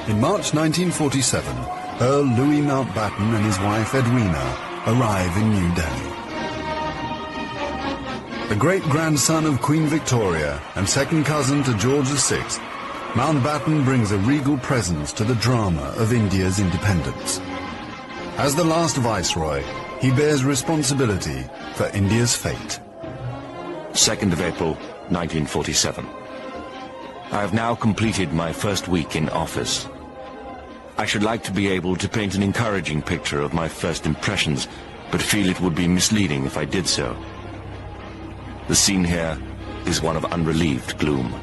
In March 1947, Earl Louis Mountbatten and his wife Edwina arrive in New Delhi. The great-grandson of Queen Victoria and second cousin to George VI, Mountbatten brings a regal presence to the drama of India's independence. As the last viceroy, he bears responsibility for India's fate. 2nd of April, 1947. I have now completed my first week in office. I should like to be able to paint an encouraging picture of my first impressions, but feel it would be misleading if I did so. The scene here is one of unrelieved gloom.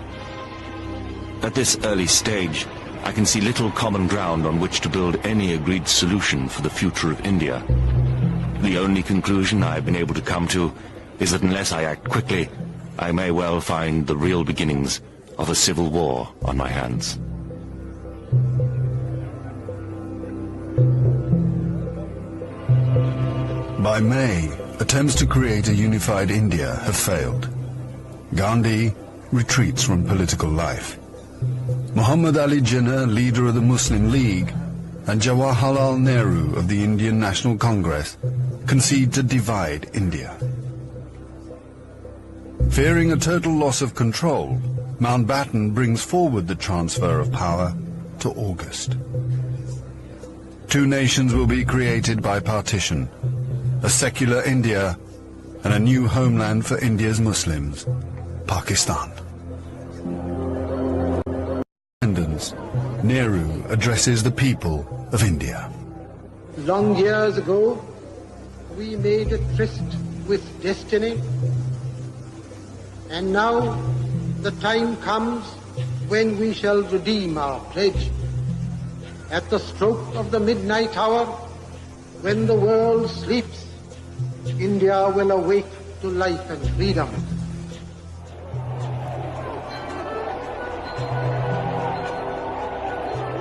At this early stage, I can see little common ground on which to build any agreed solution for the future of India. The only conclusion I have been able to come to is that unless I act quickly, I may well find the real beginnings of a civil war on my hands. By May, attempts to create a unified India have failed. Gandhi retreats from political life. Muhammad Ali Jinnah, leader of the Muslim League, and Jawaharlal Nehru of the Indian National Congress concede to divide India. Fearing a total loss of control, Mountbatten brings forward the transfer of power to August. Two nations will be created by partition, a secular India and a new homeland for India's Muslims, Pakistan. Nehru addresses the people of India. Long years ago, we made a tryst with destiny, and now the time comes when we shall redeem our pledge. At the stroke of the midnight hour, when the world sleeps, India will awake to life and freedom.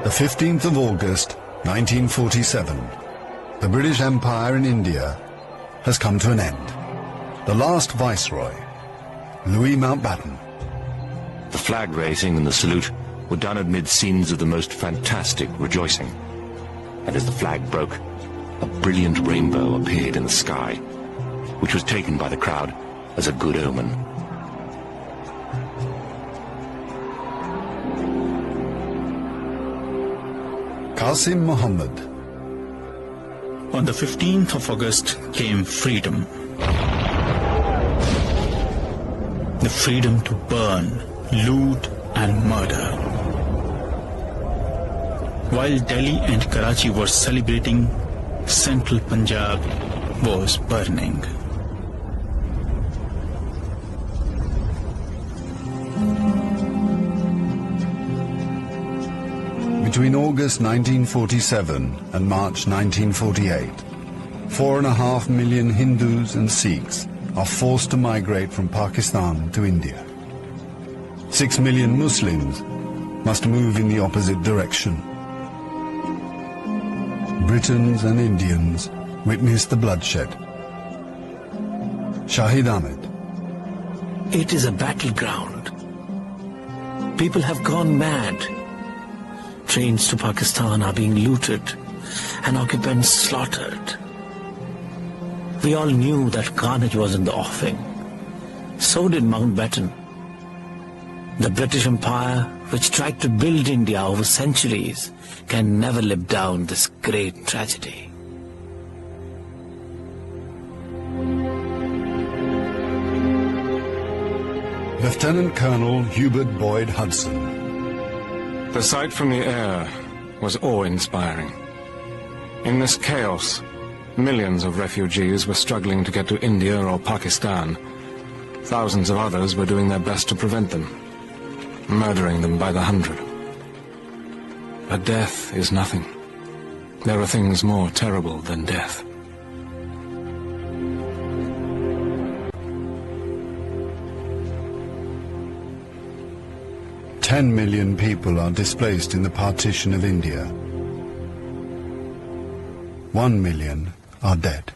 The 15th of August, 1947, the British Empire in India has come to an end. The last viceroy, Louis Mountbatten. The flag raising and the salute were done amid scenes of the most fantastic rejoicing. And as the flag broke, a brilliant rainbow appeared in the sky, which was taken by the crowd as a good omen. Qasim Muhammad. On the 15th of August came freedom. The freedom to burn, loot and murder. While Delhi and Karachi were celebrating, central Punjab was burning. Between August 1947 and March 1948, 4.5 million Hindus and Sikhs are forced to migrate from Pakistan to India. 6 million Muslims must move in the opposite direction. Britons and Indians witness the bloodshed. Shahid Ahmed. It is a battleground. People have gone mad. Trains to Pakistan are being looted and occupants slaughtered. We all knew that carnage was in the offing. So did Mountbatten. The British Empire, which tried to build India over centuries, can never live down this great tragedy. Lieutenant Colonel Hubert Boyd Hudson. The sight from the air was awe-inspiring. In this chaos, millions of refugees were struggling to get to India or Pakistan. Thousands of others were doing their best to prevent them, murdering them by the hundred. But death is nothing. There are things more terrible than death. $10 million people are displaced in the partition of India. 1 million are dead.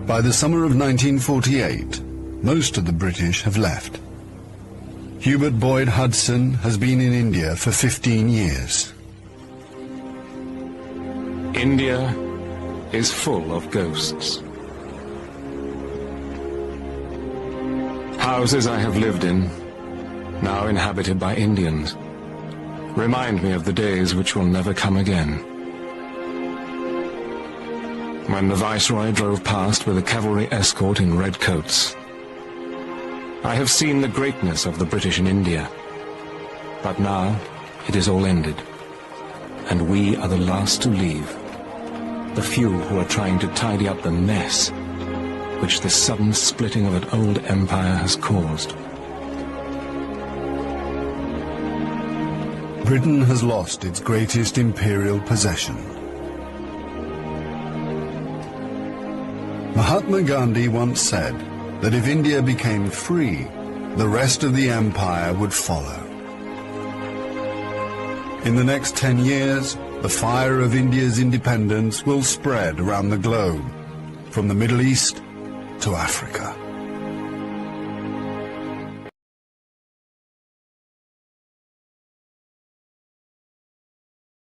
By the summer of 1948, most of the British have left. Hubert Boyd Hudson has been in India for 15 years. India is full of ghosts. Houses I have lived in, now inhabited by Indians, remind me of the days which will never come again. When the Viceroy drove past with a cavalry escort in red coats. I have seen the greatness of the British in India, but now it is all ended, and we are the last to leave, the few who are trying to tidy up the mess which the sudden splitting of an old empire has caused. Britain has lost its greatest imperial possession. Mahatma Gandhi once said that if India became free, the rest of the empire would follow. In the next 10 years, the fire of India's independence will spread around the globe, from the Middle East to Africa.